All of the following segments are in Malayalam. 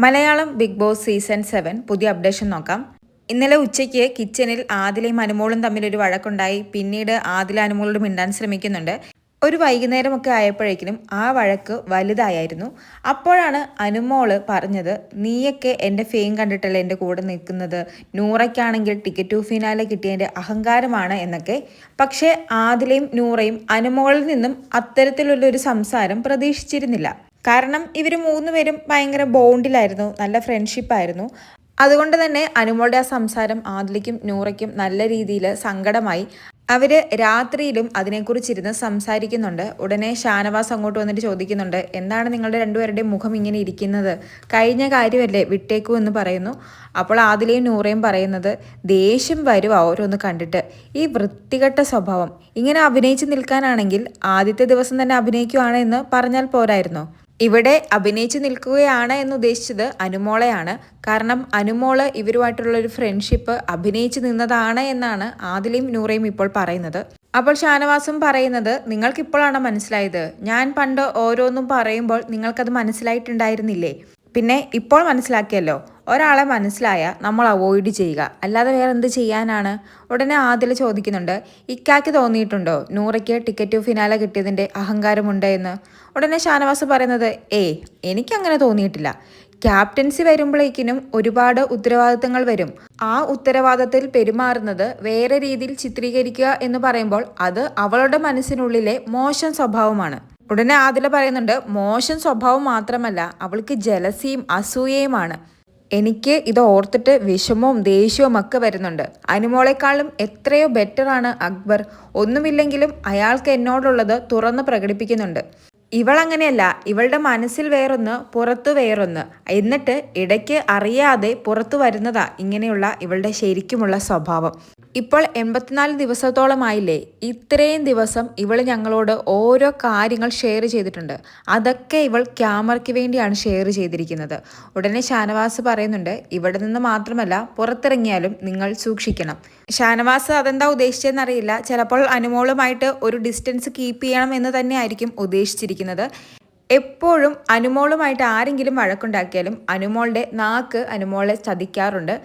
മലയാളം ബിഗ് ബോസ് സീസൺ 7 പുതിയ അപ്ഡേഷൻ നോക്കാം. ഇന്നലെ ഉച്ചയ്ക്ക് കിച്ചണിൽ ആദിലയും അനുമോളും തമ്മിലൊരു വഴക്കുണ്ടായി. പിന്നീട് ആദില അനുമോളോട് മിണ്ടാൻ ശ്രമിക്കുന്നുണ്ട്. ഒരു വൈകുന്നേരമൊക്കെ ആയപ്പോഴേക്കും ആ വഴക്ക് വലുതായിരുന്നു. അപ്പോഴാണ് അനുമോള് പറഞ്ഞത്, നീയൊക്കെ എൻ്റെ ഫെയിം കണ്ടിട്ടല്ലേ എൻ്റെ കൂടെ നിൽക്കുന്നത്, നൂറയ്ക്കാണെങ്കിൽ ടിക്കറ്റ് ടു ഫിനാലെ കിട്ടിയതിൻ്റെ അഹങ്കാരമാണ് എന്നൊക്കെ. പക്ഷേ ആദിലയും നൂറയും അനുമോളിൽ നിന്നും അത്തരത്തിലുള്ളൊരു സംസാരം പ്രതീക്ഷിച്ചിരുന്നില്ല. കാരണം ഇവർ മൂന്നുപേരും ഭയങ്കര ബോണ്ടിലായിരുന്നു, നല്ല ഫ്രണ്ട്ഷിപ്പായിരുന്നു. അതുകൊണ്ട് തന്നെ അനുമോളുടെ ആ സംസാരം ആദിലയ്ക്കും നൂറയ്ക്കും നല്ല രീതിയിൽ സങ്കടമായി. അവർ രാത്രിയിലും അതിനെക്കുറിച്ചിരുന്ന് സംസാരിക്കുന്നുണ്ട്. ഉടനെ ഷാനവാസ് അങ്ങോട്ട് വന്നിട്ട് ചോദിക്കുന്നുണ്ട്, എന്താണ് നിങ്ങളുടെ രണ്ടുപേരുടെയും മുഖം ഇങ്ങനെ ഇരിക്കുന്നത്, കഴിഞ്ഞ കാര്യമല്ലേ വിട്ടേക്കൂ എന്ന് പറയുന്നു. അപ്പോൾ ആദിലയും നൂറയും പറയുന്നത്, ദേഷ്യം വരുവാ ഓരോന്ന് കണ്ടിട്ട്, ഈ വൃത്തികെട്ട സ്വഭാവം. ഇങ്ങനെ അഭിനയിച്ച് നിൽക്കാനാണെങ്കിൽ ആദ്യത്തെ ദിവസം തന്നെ അഭിനയിക്കുവാണ് എന്ന് പറഞ്ഞാൽ പോരായിരുന്നോ. ഇവിടെ അഭിനയിച്ച് നിൽക്കുകയാണ് എന്ന് ഉദ്ദേശിച്ചത് അനുമോളെയാണ്. കാരണം അനുമോള് ഇവരുമായിട്ടുള്ളൊരു ഫ്രണ്ട്ഷിപ്പ് അഭിനയിച്ച് നിന്നതാണ് എന്നാണ് ആദിലയും നൂറയും ഇപ്പോൾ പറയുന്നത്. അപ്പോൾ ഷാനവാസും പറയുന്നത്, നിങ്ങൾക്കിപ്പോഴാണ് മനസ്സിലായത്, ഞാൻ പണ്ട് ഓരോന്നും പറയുമ്പോൾ നിങ്ങൾക്കത് മനസ്സിലായിട്ടുണ്ടായിരുന്നില്ലേ, പിന്നെ ഇപ്പോൾ മനസ്സിലാക്കിയല്ലോ. ഒരാളെ മനസ്സിലായ നമ്മൾ അവോയ്ഡ് ചെയ്യുക, അല്ലാതെ വേറെ എന്ത് ചെയ്യാനാണ്. ഉടനെ ആദില ചോദിക്കുന്നുണ്ട്, ഇക്കാക്ക് തോന്നിയിട്ടുണ്ടോ നൂറയ്ക്ക് ടിക്കറ്റ് ഫിനാലെ കിട്ടിയതിൻ്റെ അഹങ്കാരമുണ്ട് എന്ന്. ഉടനെ ഷാനവാസ് പറയുന്നത്, എനിക്കങ്ങനെ തോന്നിയിട്ടില്ല. ക്യാപ്റ്റൻസി വരുമ്പോഴേക്കിനും ഒരുപാട് ഉത്തരവാദിത്തങ്ങൾ വരും. ആ ഉത്തരവാദിത്തത്തിൽ പെരുമാറുന്നത് വേറെ രീതിയിൽ ചിത്രീകരിക്കുക എന്ന് പറയുമ്പോൾ അത് അവളുടെ മനസ്സിനുള്ളിലെ മോശം സ്വഭാവമാണ്. ഉടനെ ആദില പറയുന്നുണ്ട്, മോശം സ്വഭാവം മാത്രമല്ല, അവൾക്ക് ജലസിയും അസൂയയുമാണ്. എനിക്ക് ഇത് ഓർത്തിട്ട് വിഷമവും ദേഷ്യവും ഒക്കെ വരുന്നുണ്ട്. അനുമോളെക്കാളും എത്രയോ ബെറ്ററാണ് അക്ബർ. ഒന്നുമില്ലെങ്കിലും അയാൾക്ക് എന്നോടുള്ളത് തുറന്ന് പ്രകടിപ്പിക്കുന്നുണ്ട്. ഇവളങ്ങനെയല്ല, ഇവളുടെ മനസ്സിൽ വേറൊന്ന് പുറത്തു വേറൊന്ന്, എന്നിട്ട് ഇടയ്ക്ക് അറിയാതെ പുറത്തു വരുന്നതാ ഇങ്ങനെയുള്ള ഇവളുടെ ശരിക്കുമുള്ള സ്വഭാവം. ഇപ്പോൾ 84 ദിവസത്തോളമായില്ലേ, ഇത്രയും ദിവസം ഇവൾ ഞങ്ങളോട് ഓരോ കാര്യങ്ങൾ ഷെയർ ചെയ്തിട്ടുണ്ട്. അതൊക്കെ ഇവൾ ക്യാമറയ്ക്ക് വേണ്ടിയാണ് ഷെയർ ചെയ്തിരിക്കുന്നത്. ഉടനെ ഷാനവാസ് പറയുന്നുണ്ട്, ഇവിടെ നിന്ന് മാത്രമല്ല പുറത്തിറങ്ങിയാലും നിങ്ങൾ സൂക്ഷിക്കണം. ഷാനവാസ് അതെന്താ ഉദ്ദേശിച്ചതെന്നറിയില്ല. ചിലപ്പോൾ അനുമോളുമായിട്ട് ഒരു ഡിസ്റ്റൻസ് കീപ്പ് ചെയ്യണം എന്ന് തന്നെയായിരിക്കും ഉദ്ദേശിച്ചിരിക്കുന്നത്. എപ്പോഴും അനുമോളുമായിട്ട് ആരെങ്കിലും വഴക്കുണ്ടാക്കിയാലും അനുമോളുടെ നാക്ക് അനുമോളെ ചതിക്കാറുണ്ട്.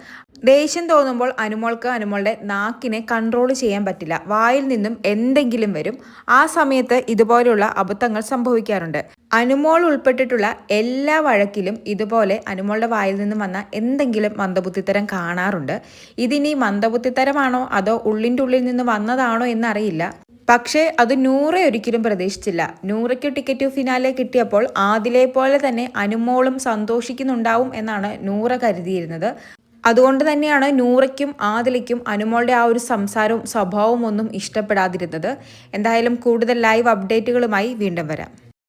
ദേഷ്യം തോന്നുമ്പോൾ അനുമോൾക്ക് അനുമോളുടെ നാക്കിനെ കൺട്രോൾ ചെയ്യാൻ പറ്റില്ല. വായിൽ നിന്നും എന്തെങ്കിലും വരും. ആ സമയത്ത് ഇതുപോലെയുള്ള അബദ്ധങ്ങൾ സംഭവിക്കാറുണ്ട്. അനുമോൾ ഉൾപ്പെട്ടിട്ടുള്ള എല്ലാ വഴക്കിലും ഇതുപോലെ അനുമോളുടെ വായിൽ നിന്നും വന്ന എന്തെങ്കിലും മന്ദബുദ്ധിത്തരം കാണാറുണ്ട്. ഇതിനി മന്ദബുദ്ധിത്തരമാണോ അതോ ഉള്ളിൻ്റെ ഉള്ളിൽ നിന്ന് വന്നതാണോ എന്നറിയില്ല. പക്ഷേ അത് നൂറ ഒരിക്കലും പ്രതീക്ഷിച്ചില്ല. നൂറയ്ക്ക് ടിക്കറ്റ് ഫിനാലെ കിട്ടിയപ്പോൾ ആദിലെ പോലെ തന്നെ അനുമോളും സന്തോഷിക്കുന്നുണ്ടാവും എന്നാണ് നൂറ കരുതിയിരുന്നത്. അതുകൊണ്ട് തന്നെയാണ് നൂറയ്ക്കും ആദിലയ്ക്കും അനുമോളുടെ ആ ഒരു സംസാരവും സ്വഭാവവും ഒന്നും ഇഷ്ടപ്പെടാതിരുന്നത്. എന്തായാലും കൂടുതൽ ലൈവ് അപ്ഡേറ്റുകളുമായി വീണ്ടും വരാം.